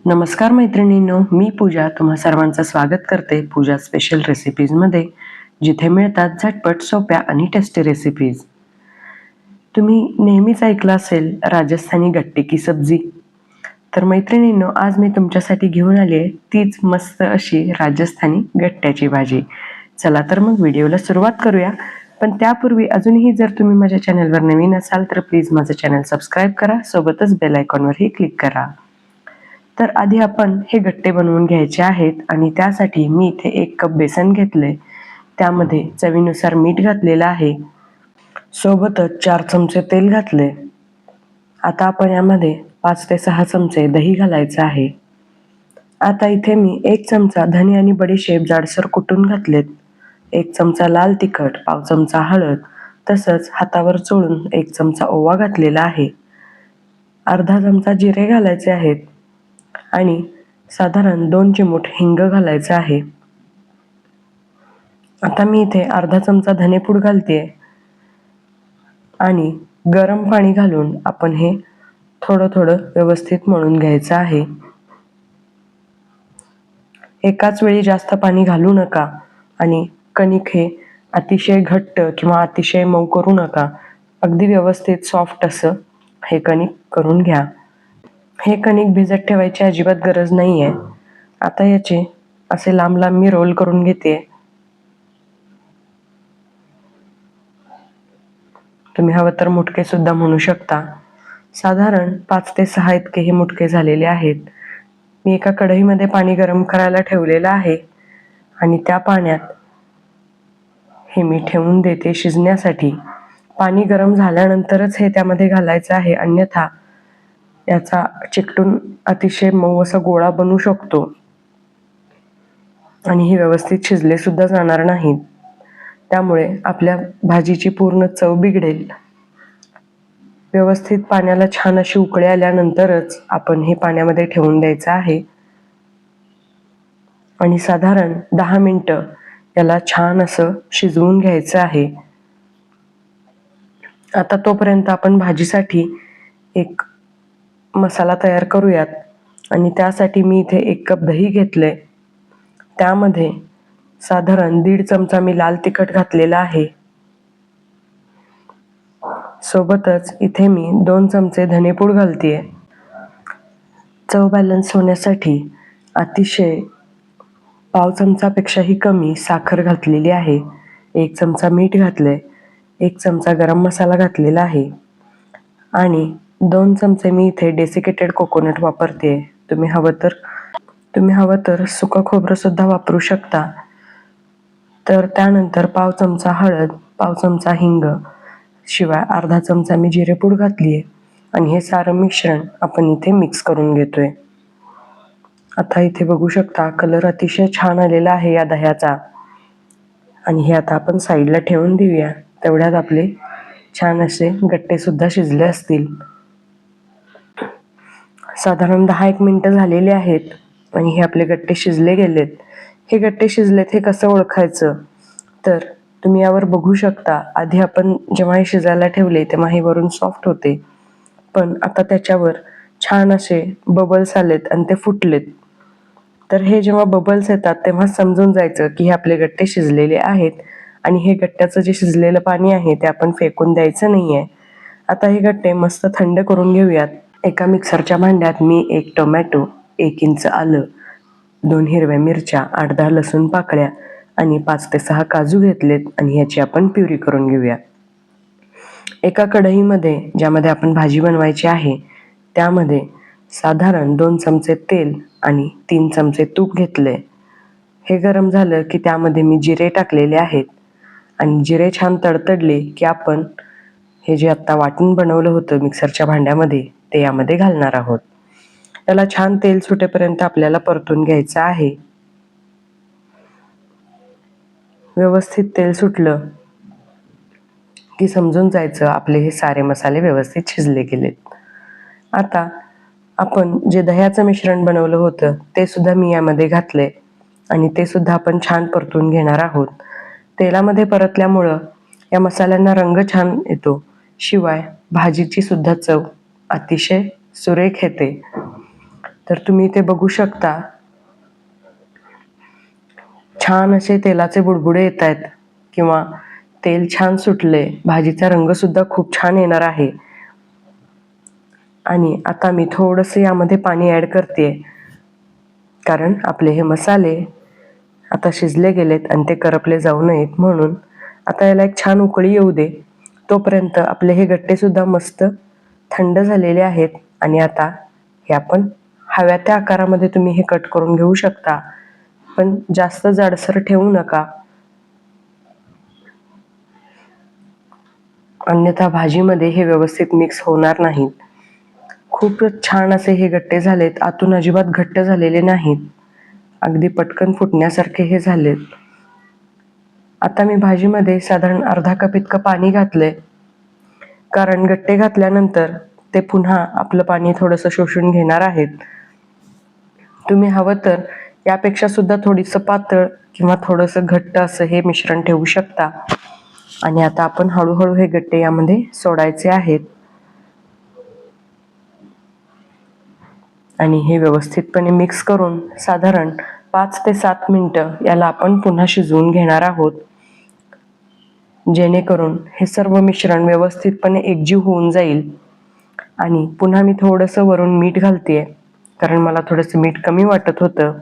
नमस्कार मैत्रिणींनो, मी पूजा तुम्हा सर्वांचं स्वागत करते पूजा स्पेशल रेसिपीजमध्ये, जिथे मिळतात झटपट, सोप्या आणि टेस्टी रेसिपीज. तुम्ही नेहमीच ऐकलं असेल राजस्थानी गट्टे की सब्जी. तर मैत्रिणींनो, आज मी तुमच्यासाठी घेऊन आली आहे तीच मस्त अशी राजस्थानी गट्ट्याची भाजी. चला तर मग व्हिडिओला सुरुवात करूया. पण त्यापूर्वी अजूनही जर तुम्ही माझ्या चॅनलवर नवीन असाल तर प्लीज माझं चॅनल सबस्क्राईब करा, सोबतच बेल आयकॉनवरही क्लिक करा. तर आधी आपण हे गट्टे बनवून घ्यायचे आहेत आणि त्यासाठी मी इथे 1 कप बेसन घेतले. त्यामध्ये चवीनुसार मीठ घातलेलं आहे. सोबतच 4 चमचे तेल घातले. आता आपण यामध्ये 5 ते 6 चमचे दही घालायचं आहे. आता इथे मी 1 चमचा धने आणि बडीशेप जाडसर कुटून घातलेत. 1 चमचा लाल तिखट, पाव चमचा हळद, तसंच हातावर चोळून 1 चमचा ओवा घातलेला आहे. अर्धा चमचा जिरे घालायचे आहेत आणि साधारण 2 चिमूट हिंग घालायचं आहे. आता मी इथे अर्धा चमचा धनेपूड घालतेय आणि गरम पाणी घालून आपण हे थोडं थोडं व्यवस्थित मळून घ्यायचं आहे. एकाच वेळी जास्त पाणी घालू नका आणि कणिक हे अतिशय घट्ट किंवा अतिशय मऊ करू नका. अगदी व्यवस्थित सॉफ्ट असं हे कणिक करून घ्या. हे कणिक भिजत ठेवायची अजिबात गरज नाहीये. आता याचे असे लांब लांब मी रोल करून घेते. तुम्ही हवं तर मुटके सुद्धा म्हणू शकता. साधारण 5 ते 6 इतके हे मुटके झालेले आहेत. मी एका कढईमध्ये पाणी गरम करायला ठेवलेलं आहे आणि त्या पाण्यात हे मी ठेवून देते शिजण्यासाठी. पाणी गरम झाल्यानंतरच हे त्यामध्ये घालायचं आहे, अन्यथा याचा चिकटून अतिशय मऊ असा गोळा बनू शकतो आणि हे व्यवस्थित शिजले सुद्धा जाणार नाहीत. त्यामुळे आपल्या भाजीची पूर्ण चव बिघडेल. व्यवस्थित पाण्याला छान अशी उकळी आल्यानंतरच आपण हे पाण्यामध्ये ठेवून द्यायचं आहे आणि साधारण 10 मिनिटं याला छान असं शिजवून घ्यायचं आहे. आता तोपर्यंत आपण भाजीसाठी एक मसाला तयार करूयात आणि त्यासाठी मी इथे 1 कप दही घेतलंय. त्यामध्ये साधारण 1.5 चमचा मी लाल तिखट घातलेला आहे. सोबतच इथे मी 2 चमचे धनेपूड घालतेय. चव बॅलन्स होण्यासाठी अतिशय पाव चमचापेक्षाही कमी साखर घातलेली आहे. 1 चमचा मीठ घातलंय. 1 चमचा गरम मसाला घातलेला आहे आणि 2 चमचे मी इथे डेसिकेटेड कोकोनट वापरते. तुम्ही हवं तर सुकं खोबरं सुद्धा वापरू शकता. तर त्यानंतर पाव चमचा हळद, पाव चमचा हिंग, शिवाय अर्धा चमचा मी जिरेपूड घातलीये आणि हे सारं मिश्रण आपण इथे मिक्स करून घेतोय. आता इथे बघू शकता कलर अतिशय छान आलेला आहे या दह्याचा आणि हे आता आपण साईडला ठेवून देऊया. तेवढ्यात आपले छान असे गट्टे सुद्धा शिजले असतील. साधारण 10-1 मिनिटं झालेली आहेत आणि हे आपले गट्टे शिजले गेलेत. हे गट्टे शिजलेत हे कसं ओळखायचं, तर तुम्ही यावर बघू शकता. आधी आपण जेव्हा हे शिजायला ठेवले तेव्हा हे वरून सॉफ्ट होते, पण आता त्याच्यावर छान असे बबल्स आलेत आणि ते फुटलेत. तर हे जेव्हा बबल्स येतात तेव्हा समजून जायचं की हे आपले गट्टे शिजलेले आहेत आणि हे गट्ट्याचं जे शिजलेलं पाणी आहे ते आपण फेकून द्यायचं नाहीये. आता हे गट्टे मस्त थंड करून घेऊयात. एका मिक्सरच्या भांड्यात मी 1 टोमॅटो, 1 इंच आलं, 2 हिरव्या मिरच्या, 8-10 लसूण पाकळ्या आणि 5 ते 6 काजू घेतलेत आणि ह्याची आपण प्युरी करून घेऊया. एका कढईमध्ये ज्यामध्ये आपण भाजी बनवायची आहे त्यामध्ये साधारण 2 चमचे तेल आणि 3 चमचे तूप घेतले. हे गरम झालं की त्यामध्ये मी जिरे टाकलेले आहेत आणि जिरे छान तडतडले की आपण हे जे आत्ता वाटून बनवलं होतं मिक्सरच्या भांड्यामध्ये ते यामध्ये घालणार आहोत. त्याला छान तेल सुटेपर्यंत आपल्याला परतून घ्यायचं आहे. व्यवस्थित तेल सुटलं की समजून जायचं आपले हे सारे मसाले व्यवस्थित शिजले गेलेत. आता आपण जे दह्याचं मिश्रण बनवलं होतं ते सुद्धा मी यामध्ये घातले आणि ते सुद्धा आपण छान परतून घेणार आहोत. तेलामध्ये परतल्यामुळं या मसाल्यांना रंग छान येतो, शिवाय भाजीची सुद्धा चव अतिशय सुरेख येते. तर तुम्ही इथे बघू शकता छान असे तेलाचे बुडबुडे येत आहेत किंवा तेल छान सुटले, भाजीचा रंग सुद्धा खूप छान येणार आहे. आणि आता मी थोडंसं यामध्ये पाणी ऍड करते, कारण आपले हे मसाले आता शिजले गेलेत आणि ते करपले जाऊ नयेत म्हणून. आता याला एक छान उकळी येऊ दे. तोपर्यंत आपले हे गट्टे सुद्धा मस्त थंड झालेले आहेत. आणि आता हे आपण हव्या त्या आकारामध्ये तुम्ही हे कट करून घेऊ शकता, पण जास्त जाडसर ठेवू नका, अन्यथा भाजीमध्ये हे व्यवस्थित मिक्स होणार नाहीत. खूपच छान असे हे गट्टे झालेत, आतून अजिबात घट्ट झालेले नाहीत, अगदी पटकन फुटण्यासारखे हे झालेत. आता मी भाजीमध्ये साधारण अर्धा कप इतकं पाणी घातलंय, कारण गट्टे घातल्यानंतर ते पुन्हा आपलं पाणी थोडंसं शोषून घेणार आहेत. तुम्ही हवं तर यापेक्षा सुद्धा थोडीसं पातळ किंवा थोडंसं घट्ट असं हे मिश्रण ठेवू शकता. आणि आता आपण हळूहळू हे गट्टे यामध्ये सोडायचे आहेत आणि हे व्यवस्थितपणे मिक्स करून साधारण 5 ते 7 मिनिटं याला आपण पुन्हा शिजवून घेणार आहोत, जेणेकरून हे सर्व मिश्रण व्यवस्थितपणे एकजीव होऊन जाईल. आणि पुन्हा मी थोडंसं वरून मीठ घालतेय, कारण मला थोडंसं मीठ कमी वाटत होतं.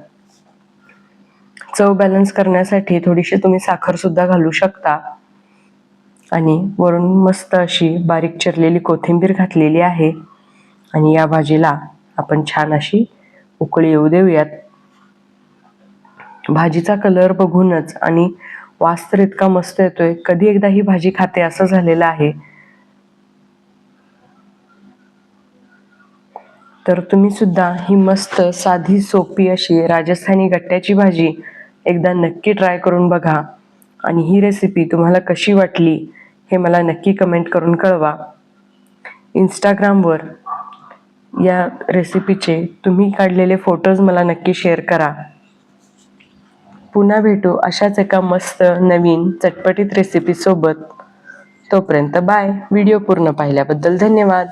चव बॅलन्स करण्यासाठी थोडीशी तुम्ही साखर सुद्धा घालू शकता. आणि वरून मस्त अशी बारीक चिरलेली कोथिंबीर घातलेली आहे. आणि या भाजीला आपण छान अशी उकळी येऊ देऊयात. भाजीचा कलर बघूनच आणि वास तर इतका मस्त येतोय, कधी एकदा ही भाजी खाते असं झालेलं आहे. तर तुम्ही सुद्धा ही मस्त साधी सोपी अशी राजस्थानी गट्ट्याची भाजी एकदा नक्की ट्राय करून बघा. आणि ही रेसिपी तुम्हाला कशी वाटली हे मला नक्की कमेंट करून कळवा. इंस्टाग्रामवर या रेसिपीचे तुम्ही काढलेले फोटोज मला नक्की शेअर करा. पुन्हा भेटू अशाच एका मस्त नवीन चटपटीत रेसिपी सोबत. तोपर्यंत बाय. व्हिडिओ पूर्ण पाहिल्याबद्दल धन्यवाद.